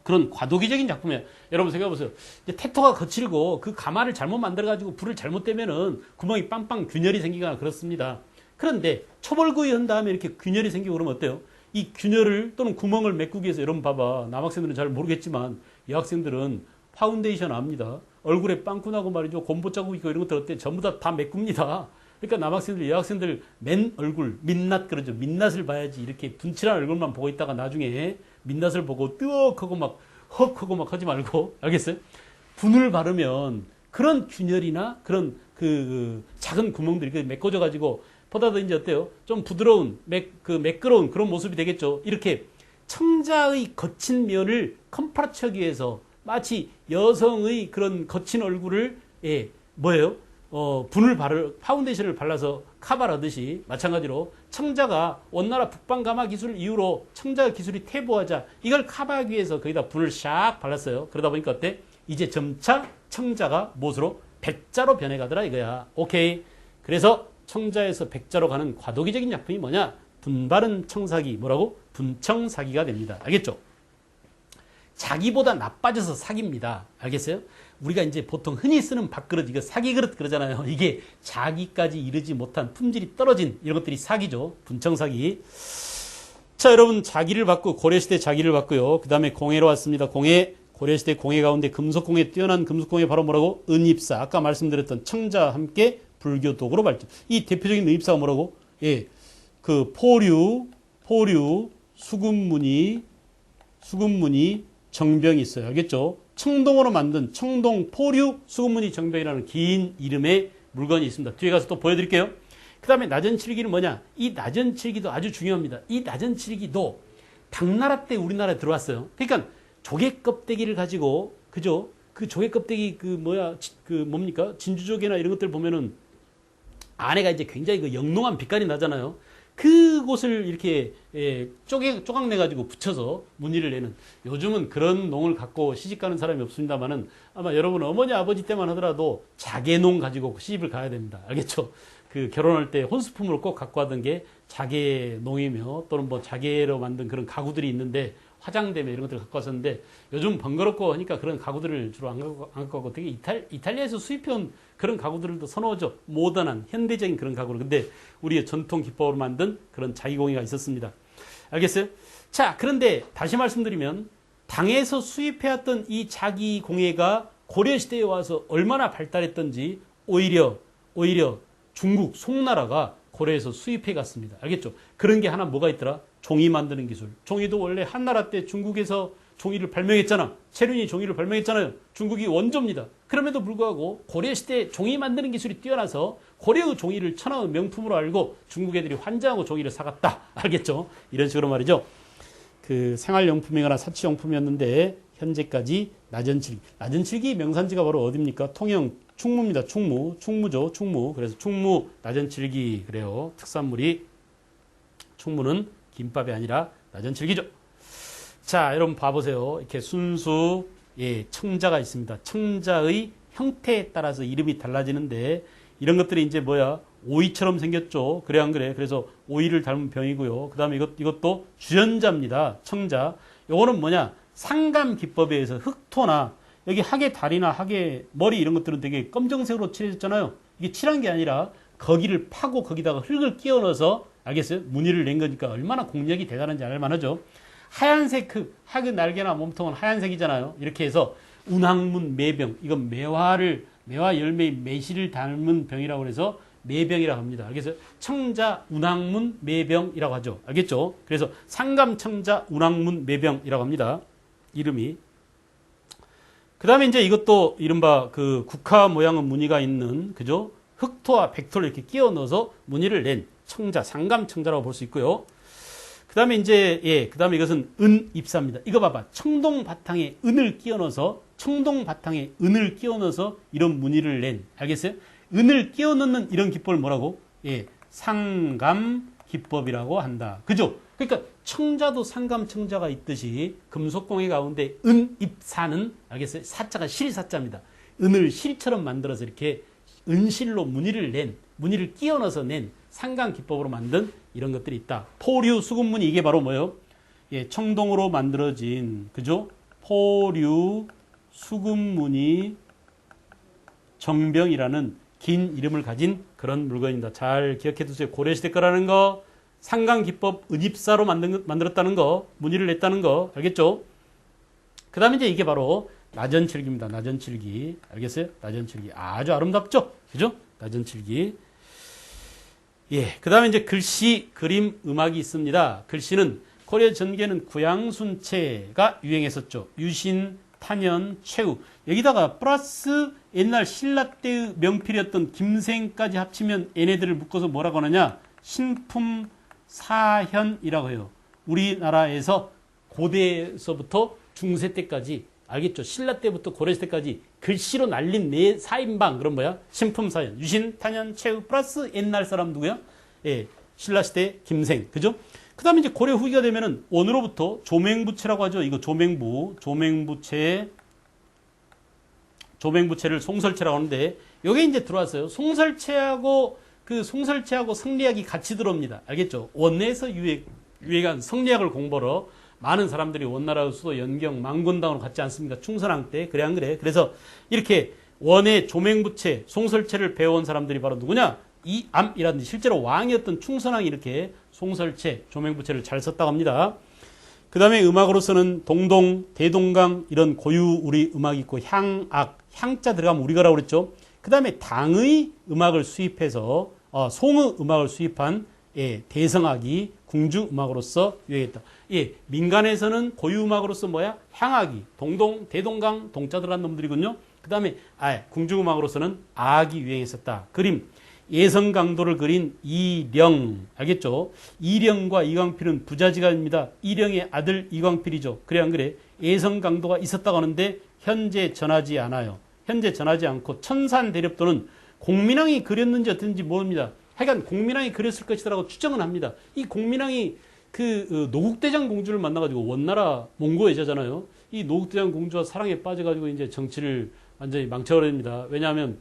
그런 과도기적인 작품이에요. 여러분 생각해보세요. 이제 태토가 거칠고 그 가마를 잘못 만들어가지고 불을 잘못 떼면은 구멍이 빵빵 균열이 생기거나 그렇습니다. 그런데 초벌구이 한 다음에 이렇게 균열이 생기고 그러면 어때요? 이 균열을 또는 구멍을 메꾸기 위해서 여러분 봐봐. 남학생들은 잘 모르겠지만 여학생들은 파운데이션 압니다. 얼굴에 빵꾸 나고 말이죠. 곰보 자국 있고 이런 것들 어때? 전부 다 메꿉니다. 그러니까 남학생들, 여학생들 맨 얼굴, 민낯 그러죠. 민낯을 봐야지. 이렇게 분칠한 얼굴만 보고 있다가 나중에 민낯을 보고 뜨억하고 막 헉하고 막 하지 말고 알겠어요? 분을 바르면 그런 균열이나 그런 그 작은 구멍들이 메꿔져 가지고 보다 더 이제 어때요? 좀 부드러운 매끄러운 그런 모습이 되겠죠. 이렇게 청자의 거친 면을 컴프라치하기 위해서 마치 여성의 그런 거친 얼굴을 뭐예요? 파운데이션을 발라서 카바하듯이 마찬가지로 청자가 원나라 북방 가마 기술 이후로 청자 기술이 퇴보하자 이걸 카바하기 위해서 거기다 분을 샥 발랐어요. 그러다 보니까 어때? 이제 점차 청자가 무엇으로? 백자로 변해가더라 이거야. 오케이. 그래서 청자에서 백자로 가는 과도기적인 작품이 뭐냐? 분바른 청사기 뭐라고? 분청사기가 됩니다. 알겠죠? 자기보다 나빠져서 사기입니다. 알겠어요? 우리가 이제 보통 흔히 쓰는 밥그릇, 이거 사기 그릇 그러잖아요. 이게 자기까지 이르지 못한 품질이 떨어진 이런 것들이 사기죠. 분청사기. 자, 여러분 자기를 받고 고려시대 자기를 받고요. 그 다음에 공예로 왔습니다. 공예. 고려시대 공예 가운데 금속공예 뛰어난 금속공예 바로 뭐라고? 은입사. 아까 말씀드렸던 청자와 함께 불교 도구로 발전. 이 대표적인 은입사가 뭐라고? 그 포류, 수금무늬, 정병이 있어요. 알겠죠? 청동으로 만든 청동 포류 수금무늬 정병이라는 긴 이름의 물건이 있습니다. 뒤에 가서 또 보여드릴게요. 그 다음에 나전칠기는 뭐냐? 이 나전칠기도 아주 중요합니다. 이 나전칠기도 당나라 때 우리나라에 들어왔어요. 그러니까 조개 껍데기를 가지고 그죠? 그 조개 껍데기 뭡니까? 진주조개나 이런 것들 보면은 안에가 이제 굉장히 그 영롱한 빛깔이 나잖아요. 그곳을 이렇게 쪼각내 가지고 붙여서 무늬를 내는 요즘은 그런 농을 갖고 시집가는 사람이 없습니다만은 아마 여러분 어머니 아버지 때만 하더라도 자개농 가지고 시집을 가야 됩니다. 알겠죠? 그 결혼할 때 혼수품으로 꼭 갖고 하던 게 자개농이며 또는 뭐 자개로 만든 그런 가구들이 있는데 화장대며 이런 것들을 갖고 왔었는데 요즘 번거롭고 하니까 그런 가구들을 주로 안 갖고 가고 되게 이탈리아에서 수입해온 그런 가구들을 더 선호하죠. 모던한 현대적인 그런 가구를. 근데 우리의 전통 기법으로 만든 그런 자기공예가 있었습니다. 알겠어요? 자, 그런데 다시 말씀드리면 당에서 수입해왔던 이 자기공예가 고려시대에 와서 얼마나 발달했던지 오히려 중국 송나라가 고려에서 수입해 갔습니다. 알겠죠? 그런 게 하나 뭐가 있더라? 종이 만드는 기술. 종이도 원래 한나라 때 중국에서 종이를 발명했잖아. 체륜이 종이를 발명했잖아요. 중국이 원조입니다. 그럼에도 불구하고 고려시대에 종이 만드는 기술이 뛰어나서 고려의 종이를 천하의 명품으로 알고 중국 애들이 환장하고 종이를 사갔다. 알겠죠? 이런 식으로 말이죠. 그 생활용품이거나 사치용품이었는데 현재까지 나전칠기 명산지가 바로 어디입니까? 통영 충무입니다. 충무죠. 충무. 그래서 충무 나전칠기 그래요. 특산물이 충무는 김밥이 아니라 나전칠기죠. 자, 여러분 봐보세요. 이렇게 순수 청자가 있습니다. 청자의 형태에 따라서 이름이 달라지는데 이런 것들이 이제 뭐야? 오이처럼 생겼죠. 그래 안 그래? 그래서 오이를 닮은 병이고요. 그 다음에 이것도 주연자입니다. 청자. 요거는 뭐냐? 상감 기법에 의해서 흑토나 여기 학의 다리나 학의 머리 이런 것들은 되게 검정색으로 칠해졌잖아요. 이게 칠한 게 아니라 거기를 파고 거기다가 흙을 끼워 넣어서 알겠어요? 무늬를 낸 거니까 얼마나 공력이 대단한지 알만하죠. 하얀색 학의 날개나 몸통은 하얀색이잖아요. 이렇게 해서 운항문 매병. 이건 매화 열매의 매실을 닮은 병이라고 해서 매병이라고 합니다. 알겠어요? 청자 운항문 매병이라고 하죠. 알겠죠? 그래서 상감청자 운항문 매병이라고 합니다. 이름이. 그 다음에 이제 이것도 이른바 그 국화 모양의 무늬가 있는, 그죠? 흑토와 백토를 이렇게 끼워 넣어서 무늬를 낸 청자, 상감청자라고 볼 수 있고요. 그 다음에 이제, 예, 그 다음에 이것은 은입사입니다. 이거 봐봐. 청동 바탕에 은을 끼워 넣어서, 이런 무늬를 낸, 알겠어요? 은을 끼워 넣는 이런 기법을 뭐라고? 예, 상감 기법이라고 한다. 그죠? 그러니까 청자도 상감청자가 있듯이 금속공예 가운데 은입사는, 알겠어요? 사자가 실사자입니다. 은을 실처럼 만들어서 이렇게 은실로 무늬를 끼워 넣어서 낸 상감 기법으로 만든 이런 것들이 있다. 포류 수금무늬, 이게 바로 뭐예요? 예, 청동으로 만들어진, 그죠? 포류 수금무늬 정병이라는 긴 이름을 가진 그런 물건입니다. 잘 기억해 두세요. 고려시대 거라는 거, 상강기법 은입사로 만들었다는 거, 무늬를 냈다는 거, 알겠죠? 그 다음에 이제 이게 바로 나전칠기입니다. 나전칠기. 알겠어요? 나전칠기. 아주 아름답죠? 그죠? 나전칠기. 예. 그 다음에 이제 글씨, 그림, 음악이 있습니다. 글씨는 고려 전개는 구양순체가 유행했었죠. 유신, 탄현, 최후. 여기다가 플러스 옛날 신라 때의 명필이었던 김생까지 합치면 얘네들을 묶어서 뭐라고 하느냐? 신품사현이라고 해요. 우리나라에서 고대에서부터 중세 때까지, 알겠죠? 신라 때부터 고려시 때까지 글씨로 날린 네 사인방, 그런 뭐야? 신품사현. 유신, 탄현, 최후 플러스 옛날 사람 누구야? 예, 신라 시대 김생. 그죠? 그 다음에 이제 고려 후기가 되면은 원으로부터 조맹부채라고 하죠. 이거 조맹부채를 송설채라고 하는데, 요게 이제 들어왔어요. 송설채하고 성리학이 같이 들어옵니다. 알겠죠? 원내에서 유행한 성리학을 공부하러 많은 사람들이 원나라 수도 연경 망군당으로 갔지 않습니까? 충선왕 때. 그래 안 그래? 그래서 이렇게 원의 조맹부채, 송설채를 배워온 사람들이 바로 누구냐? 이암이라든지 실제로 왕이었던 충선왕이 이렇게 송설채, 조맹부채를 잘 썼다고 합니다. 그 다음에 음악으로서는 동동, 대동강 이런 고유 우리 음악이 있고, 향악, 향자 들어가면 우리가라고 그랬죠. 그 다음에 당의 음악을 수입해서 송의 음악을 수입한, 예, 대성악이 궁중 음악으로서 유행했다. 예, 민간에서는 고유 음악으로서 뭐야? 향악이, 동동, 대동강, 동자 들어간 놈들이군요. 그 다음에 궁중 음악으로서는 악이 유행했었다. 그림, 예성강도를 그린 이령, 알겠죠? 이령과 이광필은 부자지간입니다. 이령의 아들 이광필이죠. 그래 안 그래? 예성강도가 있었다고 하는데 현재 전하지 않아요. 현재 전하지 않고 천산대렵도는 공민왕이 그렸는지 어떤지 모릅니다. 하여간 공민왕이 그렸을 것이라고 추정은 합니다. 이 공민왕이 노국대장 공주를 만나가지고, 원나라 몽고 여자잖아요. 이 노국대장 공주와 사랑에 빠져가지고 이제 정치를 완전히 망쳐버립니다. 왜냐하면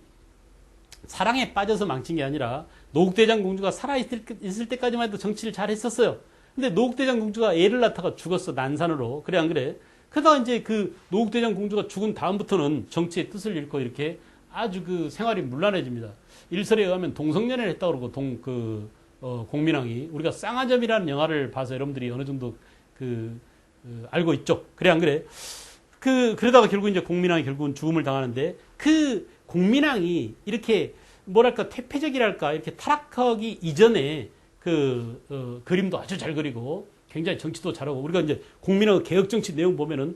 사랑에 빠져서 망친 게 아니라 노국대장 공주가 살아있을 때까지만 해도 정치를 잘 했었어요. 근데 노국대장 공주가 애를 낳다가 죽었어, 난산으로. 그래 안 그래? 그러다가 이제 그 노국대장 공주가 죽은 다음부터는 정치의 뜻을 잃고 이렇게 아주 생활이 문란해집니다. 일설에 의하면 동성연애를 했다고 그러고, 공민왕이. 우리가 쌍화점이라는 영화를 봐서 여러분들이 어느 정도 알고 있죠. 그래 안 그래? 그러다가 결국 이제 공민왕이 결국은 죽음을 당하는데, 공민왕이 이렇게 뭐랄까 퇴폐적이랄까 이렇게 타락하기 이전에 그림도 아주 잘 그리고 굉장히 정치도 잘하고, 우리가 이제 공민왕의 개혁정치 내용 보면은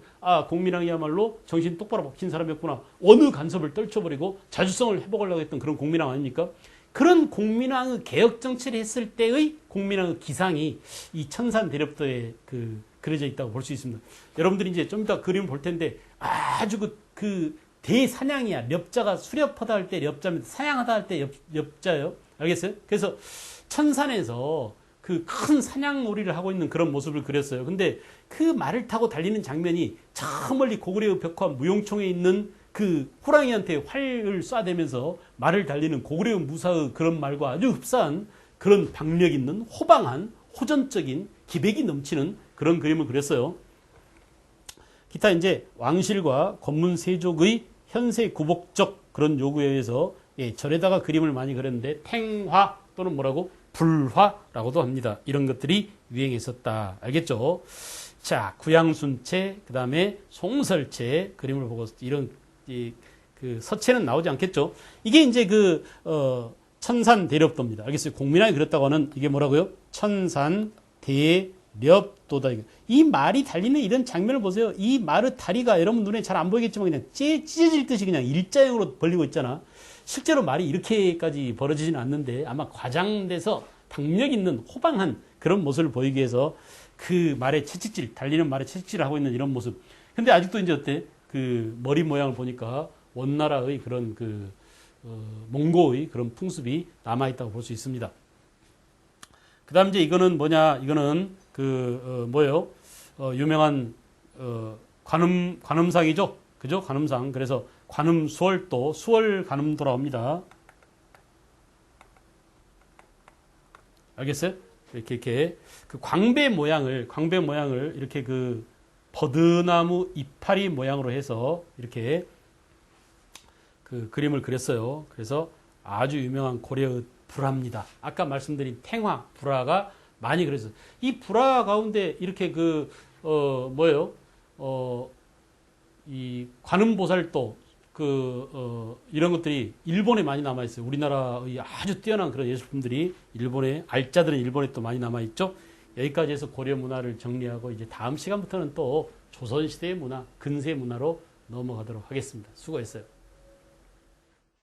공민왕이야말로 정신 똑바로 박힌 사람이었구나, 어느 간섭을 떨쳐버리고 자주성을 회복하려고 했던 그런 공민왕 아닙니까? 그런 공민왕의 개혁정치를 했을 때의 공민왕의 기상이 이 천산대렵도에 그려져 있다고 볼 수 있습니다. 여러분들이 이제 좀 이따 그림을 볼 텐데 아주 대사냥이야. 렵자가 수렵하다 할 때 렵자입니다. 사냥하다 할 때 엽자예요. 알겠어요? 그래서 천산에서 큰 사냥놀이를 하고 있는 그런 모습을 그렸어요. 근데 말을 타고 달리는 장면이 저 멀리 고구려의 벽화 무용총에 있는 호랑이한테 활을 쏴대면서 말을 달리는 고구려의 무사의 그런 말과 아주 흡사한 그런 박력 있는 호방한 호전적인 기백이 넘치는 그런 그림을 그렸어요. 기타 이제 왕실과 권문세족의 현세 구복적 그런 요구에 의해서 절에다가 그림을 많이 그렸는데, 탱화 또는 뭐라고? 불화라고도 합니다. 이런 것들이 유행했었다. 알겠죠? 자, 구양순체, 그 다음에 송설체 그림을 보고 이런 그 서체는 나오지 않겠죠. 이게 이제 천산대렵도입니다. 알겠어요? 공민왕이 그렸다고 하는 이게 뭐라고요? 천산대렵도다. 이 말이 달리는 이런 장면을 보세요. 이 말의 다리가 여러분 눈에 잘 안 보이겠지만 그냥 찢어질 듯이 그냥 일자형으로 벌리고 있잖아. 실제로 말이 이렇게까지 벌어지지는 않는데 아마 과장돼서 박력 있는 호방한 그런 모습을 보이기 위해서 그 말의 채찍질, 달리는 말의 채찍질을 하고 있는 이런 모습. 근데 아직도 이제 어때? 그 머리 모양을 보니까 원나라의 그런 몽고의 그런 풍습이 남아있다고 볼 수 있습니다. 그 다음 이제 이거는 뭐냐? 이거는 뭐예요? 유명한, 관음상이죠? 그죠? 관음상. 그래서 관음수월도, 수월 관음도라고 합니다. 알겠어요? 이렇게 그 광배 모양을 이렇게 버드나무 이파리 모양으로 해서 이렇게 그 그림을 그렸어요. 그래서 아주 유명한 고려의 불화입니다. 아까 말씀드린 탱화 불화가 많이 그렸어요. 이 불화 가운데 이렇게 뭐예요? 이 관음보살도 이런 것들이 일본에 많이 남아있어요. 우리나라의 아주 뛰어난 그런 예술품들이 알짜들은 일본에 또 많이 남아있죠. 여기까지 해서 고려 문화를 정리하고 이제 다음 시간부터는 또 조선시대의 문화, 근세 문화로 넘어가도록 하겠습니다. 수고했어요.